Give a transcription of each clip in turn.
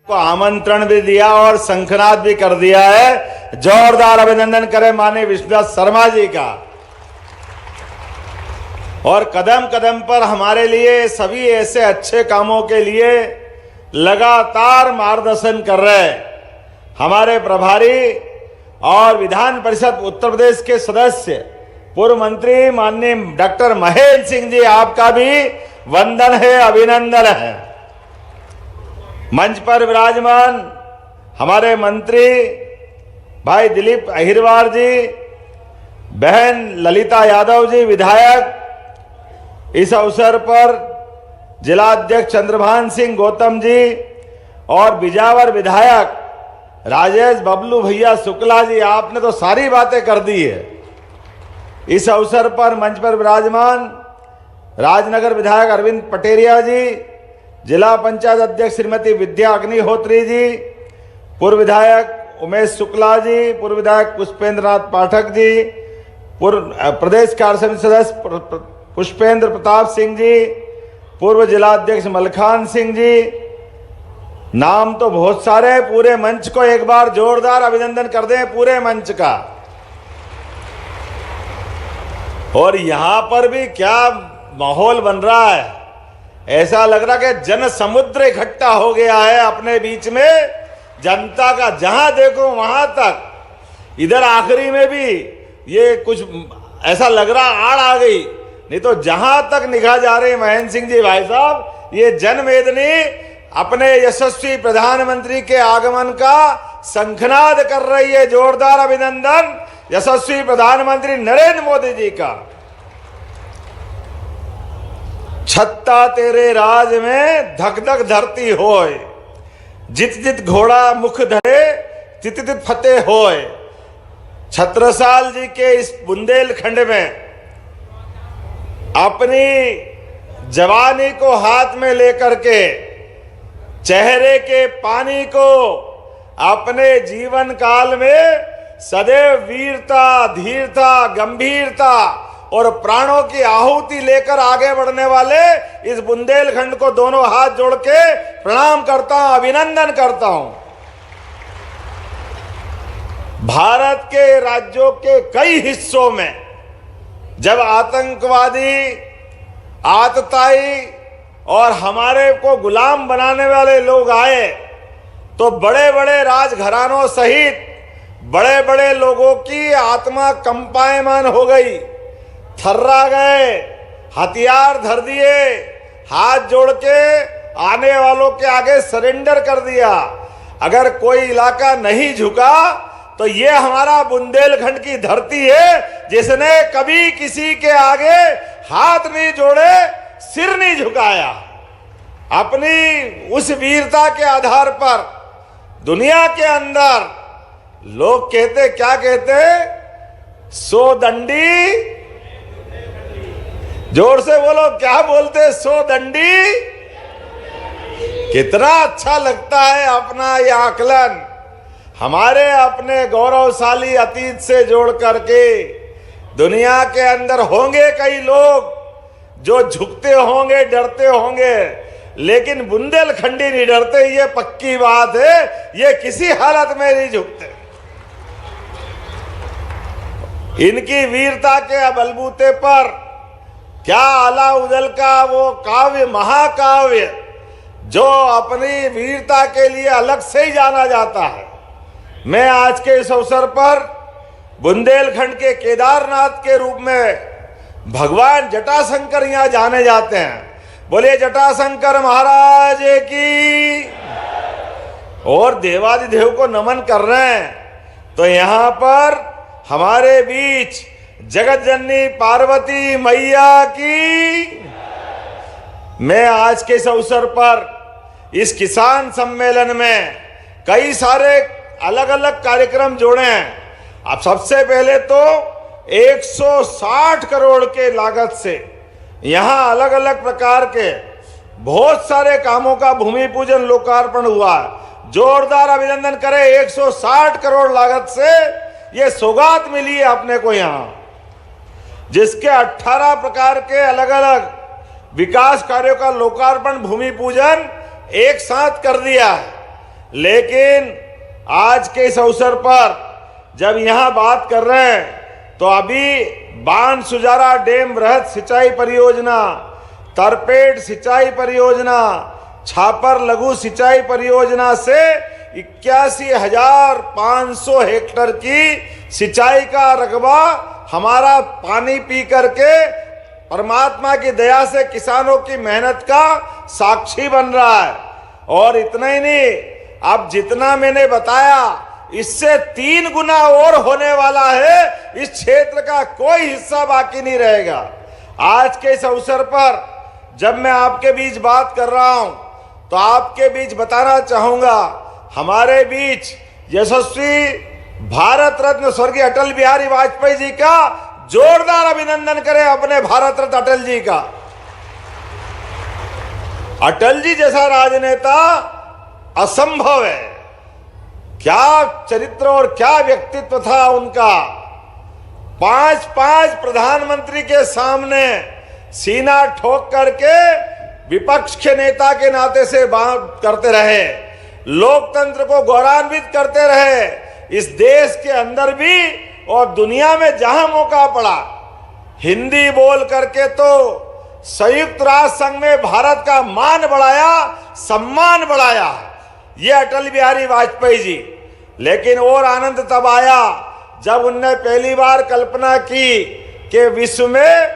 को आमंत्रण भी दिया और शंखनाद भी कर दिया है। जोरदार अभिनंदन करें माननीय विश्वनाथ शर्मा जी का। और कदम कदम पर हमारे लिए सभी ऐसे अच्छे कामों के लिए लगातार मार्गदर्शन कर रहे हमारे प्रभारी और विधान परिषद उत्तर प्रदेश के सदस्य पूर्व मंत्री माननीय डॉक्टर महेंद्र सिंह जी, आपका भी वंदन है, अभिनंदन है। मंच पर विराजमान हमारे मंत्री भाई दिलीप अहिरवार जी, बहन ललिता यादव जी विधायक, इस अवसर पर जिलाध्यक्ष चंद्रभान सिंह गौतम जी और बिजावर विधायक राजेश बबलू भैया शुक्ला जी, आपने तो सारी बातें कर दी है। इस अवसर पर मंच पर विराजमान राजनगर विधायक अरविंद पटेरिया जी, जिला पंचायत अध्यक्ष श्रीमती विद्या अग्निहोत्री जी, पूर्व विधायक उमेश शुक्ला जी, पूर्व विधायक पुष्पेंद्र नाथ पाठक जी, पूर्व प्रदेश कार्य समिति सदस्य पुष्पेंद्र प्रताप सिंह जी, पूर्व जिलाध्यक्ष मलखान सिंह जी, नाम तो बहुत सारे। पूरे मंच को एक बार जोरदार अभिनंदन कर दें, पूरे मंच का। और यहां पर भी क्या माहौल बन रहा है, ऐसा लग रहा कि जन समुद्र इकट्ठा हो गया है अपने बीच में, जनता का जहां देखो वहां तक। इधर आखिरी में भी ये कुछ ऐसा लग रहा आड़ आ गई, नहीं तो जहां तक निगाह जा रही महेंद्र सिंह जी भाई साहब, ये जनमेदनी अपने यशस्वी प्रधानमंत्री के आगमन का शंखनाद कर रही है। जोरदार अभिनंदन यशस्वी प्रधानमंत्री नरेंद्र मोदी जी का। छत्ता तेरे राज में धक धक धरती होय, जित जित घोड़ा मुख धरे तित तित फतेह होय। छत्रसाल जी के इस बुंदेलखंड में अपनी जवानी को हाथ में लेकर के, चेहरे के पानी को अपने जीवन काल में सदैव वीरता, धीरता, गंभीरता और प्राणों की आहुति लेकर आगे बढ़ने वाले इस बुंदेलखंड को दोनों हाथ जोड़ के प्रणाम करता हूं, अभिनंदन करता हूं। भारत के राज्यों के कई हिस्सों में जब आतंकवादी, आतताई और हमारे को गुलाम बनाने वाले लोग आए, तो बड़े बड़े राजघरानों सहित बड़े बड़े लोगों की आत्मा कंपायमान हो गई, थर्रा गए, हथियार धर दिए, हाथ जोड़ के आने वालों के आगे सरेंडर कर दिया। अगर कोई इलाका नहीं झुका तो ये हमारा बुंदेलखंड की धरती है, जिसने कभी किसी के आगे हाथ नहीं जोड़े, सिर नहीं झुकाया। अपनी उस वीरता के आधार पर दुनिया के अंदर लोग कहते, क्या कहते, सो दंडी, जोर से बोलो, क्या बोलते, सो दंडी। कितना अच्छा लगता है अपना यह आकलन, हमारे अपने गौरवशाली अतीत से जोड़ करके। दुनिया के अंदर होंगे कई लोग जो झुकते होंगे, डरते होंगे, लेकिन बुंदेलखंडी नहीं डरते, ये पक्की बात है। ये किसी हालत में नहीं झुकते। इनकी वीरता के बलबूते पर क्या अलाउद्दीन का वो काव्य, महाकाव्य, जो अपनी वीरता के लिए अलग से ही जाना जाता है। मैं आज के इस अवसर पर बुंदेलखंड के केदारनाथ के रूप में भगवान जटाशंकर यहां जाने जाते हैं। बोलिए जटाशंकर महाराज की। और देवादिदेव को नमन कर रहे हैं। तो यहां पर हमारे बीच जगत जननी पार्वती मैया की। मैं आज के इस अवसर पर इस किसान सम्मेलन में कई सारे अलग अलग कार्यक्रम जोड़े हैं। अब सबसे पहले तो 160 करोड़ के लागत से यहां अलग अलग प्रकार के बहुत सारे कामों का भूमि पूजन, लोकार्पण हुआ। जोरदार अभिनंदन करें। 160 करोड़ लागत से ये सौगात मिली है अपने को यहां, जिसके 18 प्रकार के अलग अलग विकास कार्यों का लोकार्पण, भूमि पूजन एक साथ कर दिया है। लेकिन आज के इस अवसर पर जब यहाँ बात कर रहे हैं तो अभी बांध सुजारा डैम बृहद सिंचाई परियोजना, तरपेट सिंचाई परियोजना, छापर लघु सिंचाई परियोजना से 81,500 हेक्टेयर की सिंचाई का रकबा हमारा पानी पी करके परमात्मा की दया से किसानों की मेहनत का साक्षी बन रहा है। और इतना ही नहीं, अब जितना मैंने बताया इससे 3 गुना और होने वाला है। इस क्षेत्र का कोई हिस्सा बाकी नहीं रहेगा। आज के इस अवसर पर जब मैं आपके बीच बात कर रहा हूं तो आपके बीच बताना चाहूंगा, हमारे बीच यशस्वी भारत रत्न स्वर्गीय अटल बिहारी वाजपेयी जी का जोरदार अभिनंदन करें अपने भारत रत्न अटल जी का। अटल जी जैसा राजनेता असंभव है। क्या चरित्र और क्या व्यक्तित्व था उनका। 5 प्रधानमंत्री के सामने सीना ठोक करके विपक्ष के नेता के नाते से बात करते रहे, लोकतंत्र को गौरवान्वित करते रहे। इस देश के अंदर भी और दुनिया में जहां मौका पड़ा हिंदी बोल करके तो संयुक्त राष्ट्र संघ में भारत का मान बढ़ाया, सम्मान बढ़ाया, ये अटल बिहारी वाजपेयी जी। लेकिन और आनंद तब आया जब उनने पहली बार कल्पना की कि विश्व में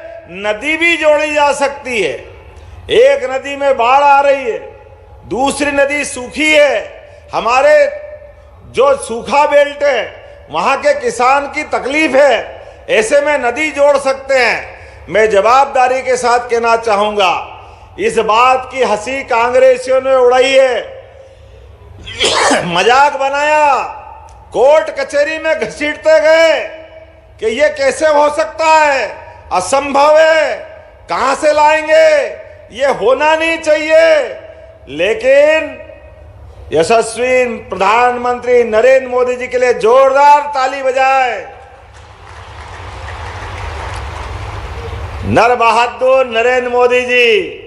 नदी भी जोड़ी जा सकती है। एक नदी में बाढ़ आ रही है, दूसरी नदी सूखी है। हमारे जो सूखा बेल्ट है वहां के किसान की तकलीफ है, ऐसे में नदी जोड़ सकते हैं। मैं जवाबदारी के साथ कहना चाहूंगा, इस बात की हंसी कांग्रेसियों ने उड़ाई है, मजाक बनाया, कोर्ट कचहरी में घसीटते गए कि ये कैसे हो सकता है, असंभव है, कहां से लाएंगे, ये होना नहीं चाहिए। लेकिन यशस्वी प्रधानमंत्री नरेंद्र मोदी जी के लिए जोरदार ताली बजाए। नर बहादुर नरेंद्र मोदी जी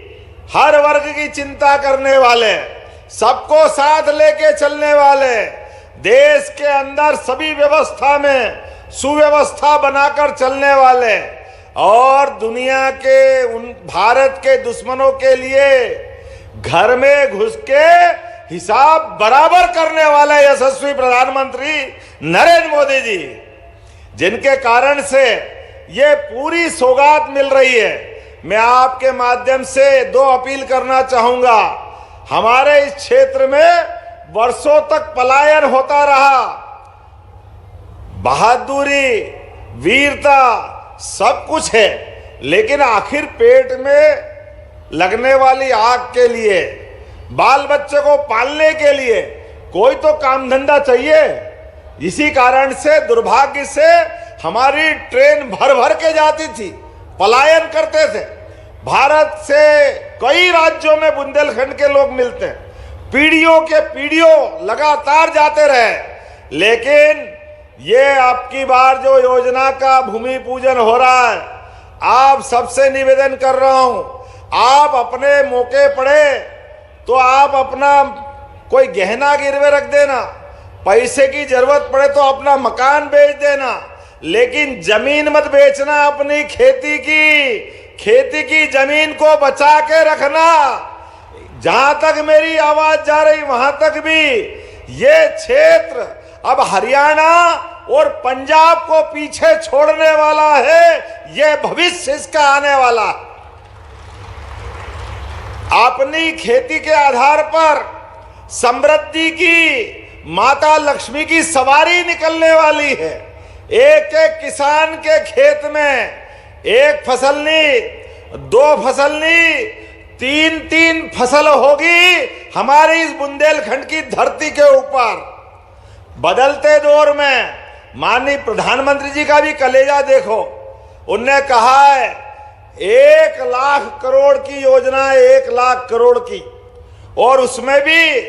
हर वर्ग की चिंता करने वाले, सबको साथ लेके चलने वाले, देश के अंदर सभी व्यवस्था में सुव्यवस्था बनाकर चलने वाले और दुनिया के उन भारत के दुश्मनों के लिए घर में घुस के हिसाब बराबर करने वाले यशस्वी प्रधानमंत्री नरेंद्र मोदी जी, जिनके कारण से ये पूरी सौगात मिल रही है। मैं आपके माध्यम से 2 अपील करना चाहूंगा। हमारे इस क्षेत्र में वर्षों तक पलायन होता रहा, बहादुरी, वीरता सब कुछ है, लेकिन आखिर पेट में लगने वाली आग के लिए, बाल बच्चे को पालने के लिए कोई तो काम धंधा चाहिए। इसी कारण से दुर्भाग्य से हमारी ट्रेन भर भर के जाती थी, पलायन करते थे। भारत से कई राज्यों में बुंदेलखंड के लोग मिलते हैं, पीढ़ियों के पीढ़ियों लगातार जाते रहे। लेकिन ये आपकी बार जो योजना का भूमि पूजन हो रहा है, आप सबसे निवेदन कर रहा हूं, आप अपने मौके पड़े तो आप अपना कोई गहना गिरवे रख देना, पैसे की जरूरत पड़े तो अपना मकान बेच देना, लेकिन जमीन मत बेचना। अपनी खेती की जमीन को बचा के रखना। जहां तक मेरी आवाज जा रही वहां तक भी ये क्षेत्र अब हरियाणा और पंजाब को पीछे छोड़ने वाला है। ये भविष्य इसका आने वाला। अपनी खेती के आधार पर समृद्धि की माता लक्ष्मी की सवारी निकलने वाली है। एक एक किसान के खेत में 1 फसल नहीं, 2 फसल नहीं, 3 फसल होगी हमारी इस बुंदेलखंड की धरती के ऊपर। बदलते दौर में माननीय प्रधानमंत्री जी का भी कलेजा देखो, उनने कहा है 1 लाख करोड़ की योजना है, 1 लाख करोड़ की, और उसमें भी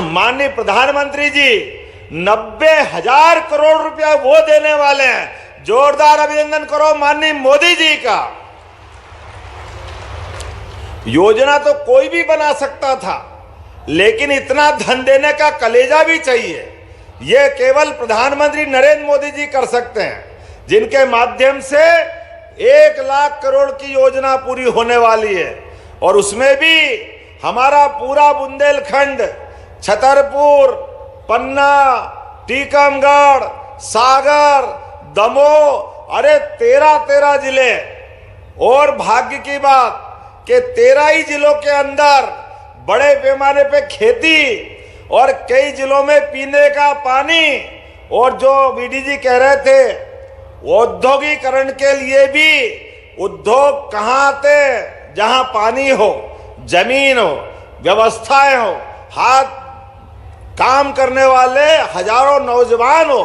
माननीय प्रधानमंत्री जी 90,000 करोड़ रुपया वो देने वाले हैं। जोरदार अभिनंदन करो माननीय मोदी जी का। योजना तो कोई भी बना सकता था, लेकिन इतना धन देने का कलेजा भी चाहिए। ये केवल प्रधानमंत्री नरेंद्र मोदी जी कर सकते हैं, जिनके माध्यम से 1 लाख करोड़ की योजना पूरी होने वाली है। और उसमें भी हमारा पूरा बुंदेलखंड, छतरपुर, पन्ना, टीकमगढ़, सागर, दमोह, अरे 13 जिले। और भाग्य की बात कि 13 ही जिलों के अंदर बड़े पैमाने पे खेती और कई जिलों में पीने का पानी, और जो बीडीजी कह रहे थे औद्योगिकरण के लिए भी उद्योग कहाँ थे, जहां पानी हो, जमीन हो, व्यवस्थाएं हो, हाथ काम करने वाले हजारों नौजवान हो।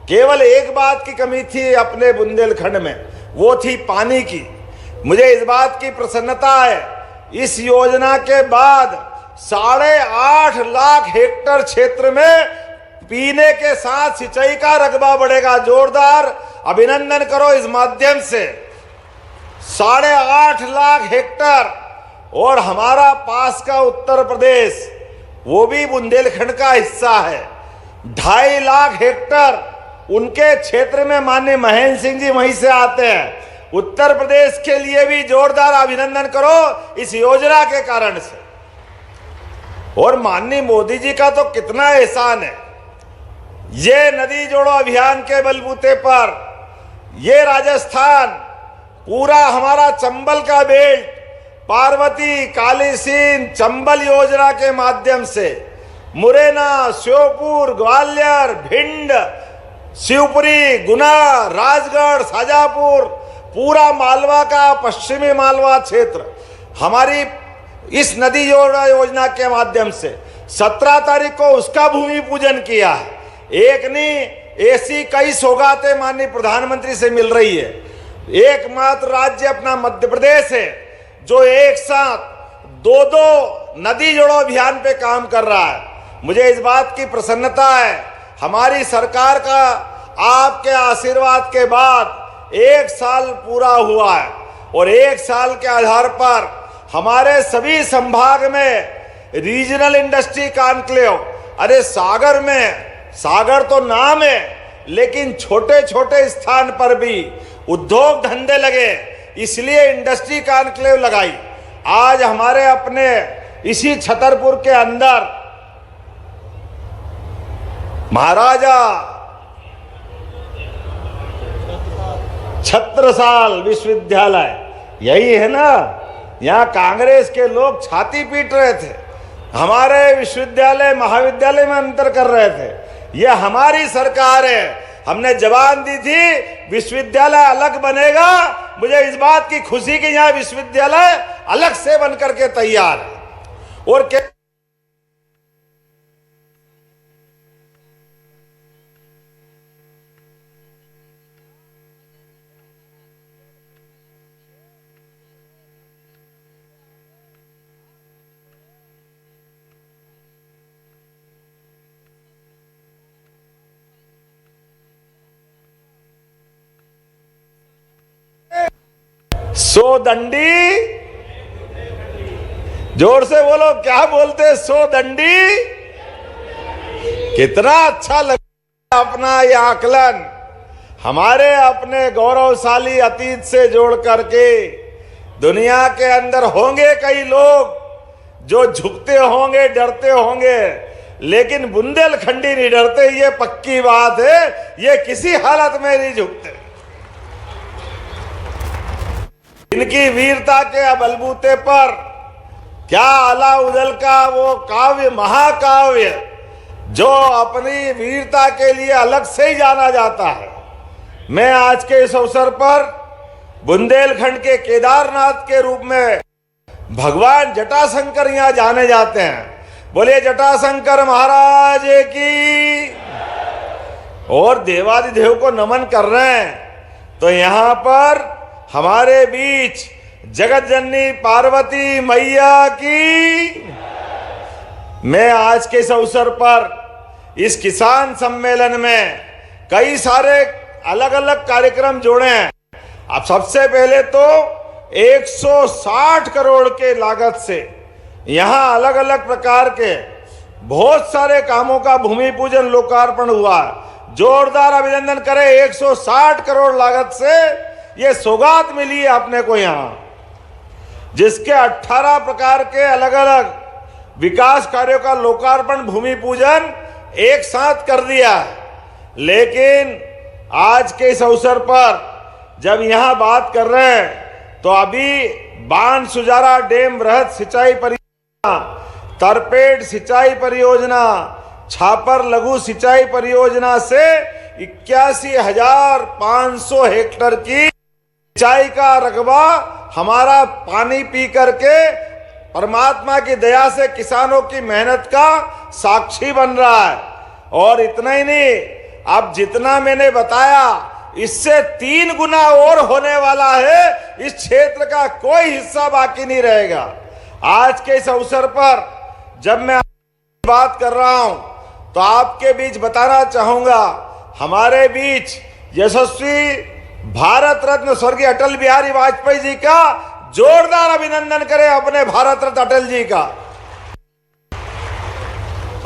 केवल एक बात की कमी थी अपने बुंदेलखंड में, वो थी पानी की। मुझे इस बात की प्रसन्नता है, इस योजना के बाद 8.5 लाख हेक्टेयर क्षेत्र में पीने के साथ सिंचाई का रकबा बढ़ेगा। जोरदार अभिनंदन करो इस माध्यम से। 8.5 लाख हेक्टेयर। और हमारा पास का उत्तर प्रदेश, वो भी बुंदेलखंड का हिस्सा है, 2.5 लाख हेक्टेयर उनके क्षेत्र में। माननीय महेंद्र सिंह जी वहीं से आते हैं। उत्तर प्रदेश के लिए भी जोरदार अभिनंदन करो इस योजना के कारण से। और माननीय मोदी जी का तो कितना एहसान है, ये नदी जोड़ो अभियान के बलबूते पर ये राजस्थान, पूरा हमारा चंबल का बेल्ट, पार्वती, कालीसीन, चंबल योजना के माध्यम से मुरैना, श्योपुर, ग्वालियर, भिंड, शिवपुरी, गुना, राजगढ़, शाजापुर, पूरा मालवा का पश्चिमी मालवा क्षेत्र हमारी इस नदी जोड़ा योजना के माध्यम से 17 तारीख को उसका भूमि पूजन किया है। एक नहीं, ऐसी कई सौगातें माननीय प्रधानमंत्री से मिल रही है। एकमात्र राज्य अपना मध्य प्रदेश है जो एक साथ 2 नदी जोड़ो अभियान पे काम कर रहा है। मुझे इस बात की प्रसन्नता है, हमारी सरकार का आपके आशीर्वाद के बाद 1 साल पूरा हुआ है। और 1 साल के आधार पर हमारे सभी संभाग में रीजनल इंडस्ट्री कॉन्क्लेव, अरे सागर में, सागर तो नाम है लेकिन छोटे छोटे स्थान पर भी उद्योग धंधे लगे, इसलिए इंडस्ट्री कॉन्क्लेव लगाई। आज हमारे अपने इसी छतरपुर के अंदर महाराजा छत्रसाल विश्वविद्यालय, यही है ना, यहाँ कांग्रेस के लोग छाती पीट रहे थे, हमारे विश्वविद्यालय महाविद्यालय में अंतर कर रहे थे। ये हमारी सरकार है, हमने जवान दी थी विश्वविद्यालय अलग बनेगा। मुझे इस बात की खुशी कि यहाँ विश्वविद्यालय अलग से बनकर के तैयार है। और सो दंडी, जोर से बोलो, क्या बोलते? सो दंडी। कितना अच्छा लगा अपना यह आकलन, हमारे अपने गौरवशाली अतीत से जोड़ करके। दुनिया के अंदर होंगे कई लोग जो झुकते होंगे, डरते होंगे, लेकिन बुंदेलखंडी नहीं डरते, ये पक्की बात है। ये किसी हालत में नहीं झुकते। इनकी वीरता के बलबूते पर क्या अलाउद्दीन का वो काव्य, महाकाव्य, जो अपनी वीरता के लिए अलग से ही जाना जाता है। मैं आज के इस अवसर पर बुंदेलखंड के केदारनाथ के रूप में भगवान जटाशंकर यहाँ जाने जाते हैं। बोलिए जटाशंकर महाराज की। और देवादिदेव को नमन कर रहे हैं। तो यहाँ पर हमारे बीच जगत जननी पार्वती मैया की। मैं आज के इस अवसर पर इस किसान सम्मेलन में कई सारे अलग अलग कार्यक्रम जोड़े हैं। अब सबसे पहले तो 160 करोड़ के लागत से यहाँ अलग अलग प्रकार के बहुत सारे कामों का भूमि पूजन लोकार्पण हुआ है। जोरदार अभिनंदन करें। 160 करोड़ लागत से ये सौगात मिली है अपने को यहाँ, जिसके 18 प्रकार के अलग अलग विकास कार्यों का लोकार्पण भूमि पूजन एक साथ कर दिया है। लेकिन आज के इस अवसर पर जब यहाँ बात कर रहे हैं तो अभी बान सुजारा डैम वृहद सिंचाई परियोजना, तरपेट सिंचाई परियोजना, छापर लघु सिंचाई परियोजना से 81,500 हेक्टेयर की सिंचाई का रकबा हमारा पानी पी करके परमात्मा की दया से किसानों की मेहनत का साक्षी बन रहा है। और इतना ही नहीं, अब जितना मैंने बताया इससे 3 गुना और होने वाला है। इस क्षेत्र का कोई हिस्सा बाकी नहीं रहेगा। आज के इस अवसर पर जब मैं बात कर रहा हूं तो आपके बीच बताना चाहूंगा, हमारे बीच यशस्वी भारत रत्न स्वर्गीय अटल बिहारी वाजपेयी जी का जोरदार अभिनंदन करें अपने भारत रत्न अटल जी का।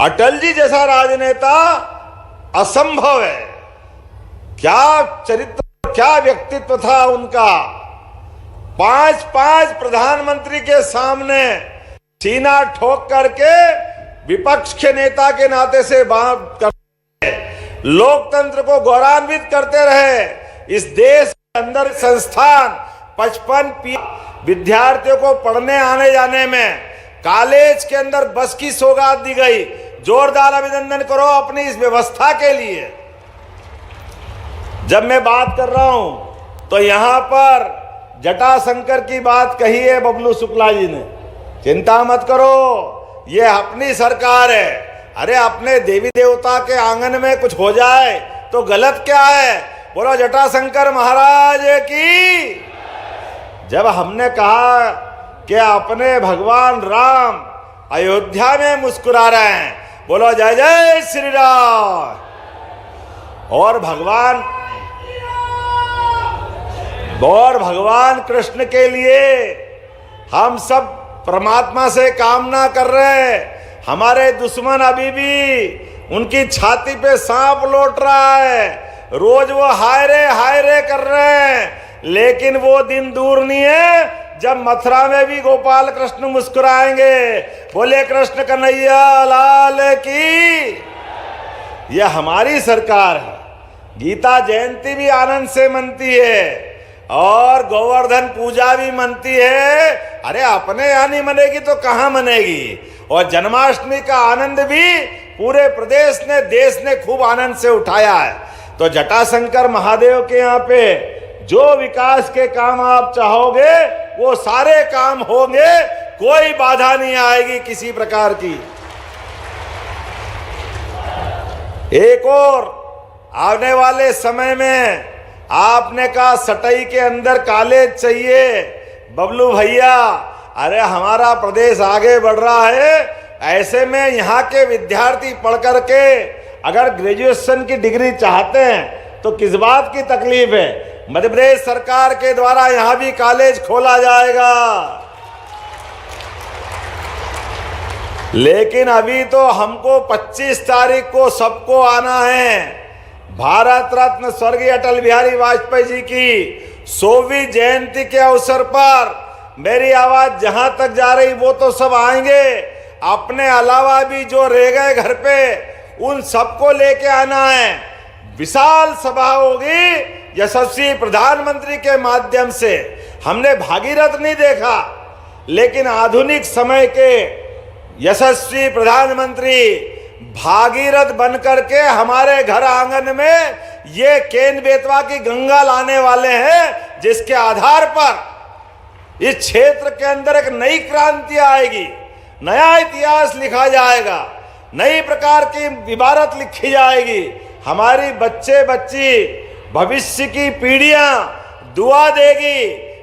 अटल जी जैसा राजनेता असंभव है। क्या चरित्र, क्या व्यक्तित्व था उनका। 5 प्रधानमंत्री के सामने सीना ठोक करके विपक्ष के नेता के नाते से बात करते, लोकतंत्र को गौरवान्वित करते रहे। इस देश के अंदर संस्थान 55 विद्यार्थियों को पढ़ने आने जाने में कॉलेज के अंदर बस की सौगात दी गई। जोरदार अभिनंदन करो अपनी इस व्यवस्था के लिए। जब मैं बात कर रहा हूं तो यहां पर जटाशंकर की बात कही है बबलू शुक्ला जी ने। चिंता मत करो, ये अपनी सरकार है। अरे अपने देवी देवता के आंगन में कुछ हो जाए तो गलत क्या है। बोलो जटाशंकर महाराज की। जब हमने कहा कि अपने भगवान राम अयोध्या में मुस्कुरा रहे हैं, बोलो जय जय श्री राम। और भगवान कृष्ण के लिए हम सब परमात्मा से कामना कर रहे हैं। हमारे दुश्मन अभी भी उनकी छाती पे सांप लौट रहा है। रोज वो हाय रे कर रहे हैं। लेकिन वो दिन दूर नहीं है जब मथुरा में भी गोपाल कृष्ण मुस्कुराएंगे। बोले कृष्ण कन्हैया लाल की। यह हमारी सरकार है। गीता जयंती भी आनंद से मनती है और गोवर्धन पूजा भी मनती है। अरे अपने यहाँ नहीं मनेगी तो कहाँ मनेगी। और जन्माष्टमी का आनंद भी पूरे प्रदेश ने, देश ने खूब आनंद से उठाया है। तो जटाशंकर महादेव के यहाँ पे जो विकास के काम आप चाहोगे वो सारे काम होंगे। कोई बाधा नहीं आएगी किसी प्रकार की। एक और आने वाले समय में आपने कहा सटई के अंदर कॉलेज चाहिए। बबलू भैया, अरे हमारा प्रदेश आगे बढ़ रहा है। ऐसे में यहाँ के विद्यार्थी पढ़ करके अगर ग्रेजुएशन की डिग्री चाहते हैं तो किस बात की तकलीफ है। मध्य प्रदेश सरकार के द्वारा यहाँ भी कॉलेज खोला जाएगा। लेकिन अभी तो हमको 25 तारीख को सबको आना है। भारत रत्न स्वर्गीय अटल बिहारी वाजपेयी जी की 100वीं जयंती के अवसर पर मेरी आवाज जहां तक जा रही वो तो सब आएंगे। अपने अलावा भी जो रह गए घर पे उन सबको लेके आना है। विशाल सभा होगी यशस्वी प्रधानमंत्री के माध्यम से। हमने भागीरथ नहीं देखा, लेकिन आधुनिक समय के यशस्वी प्रधानमंत्री भागीरथ बनकर के हमारे घर आंगन में ये केन बेतवा की गंगा लाने वाले हैं, जिसके आधार पर इस क्षेत्र के अंदर एक नई क्रांति आएगी, नया इतिहास लिखा जाएगा, नई प्रकार की इबारत लिखी जाएगी। हमारी बच्चे बच्ची भविष्य की पीढ़ियां दुआ देगी।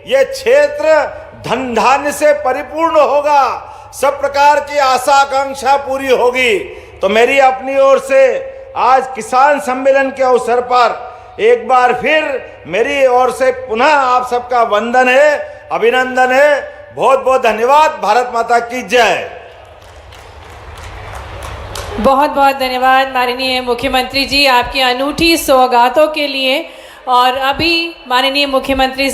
ये क्षेत्र धन धान्य से परिपूर्ण होगा, सब प्रकार की आशा आकांक्षा पूरी होगी। तो मेरी अपनी ओर से आज किसान सम्मेलन के अवसर पर एक बार फिर मेरी ओर से पुनः आप सबका वंदन है, अभिनंदन है। बहुत बहुत धन्यवाद। भारत माता की जय। बहुत बहुत धन्यवाद माननीय मुख्यमंत्री जी आपकी अनूठी सौगातों के लिए। और अभी माननीय मुख्यमंत्री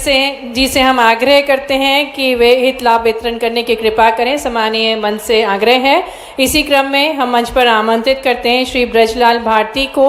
जी से हम आग्रह करते हैं कि वे हित लाभ वितरण करने की कृपा करें, सम्मानीय मंच से आग्रह है। इसी क्रम में हम मंच पर आमंत्रित करते हैं श्री ब्रजलाल भारती को,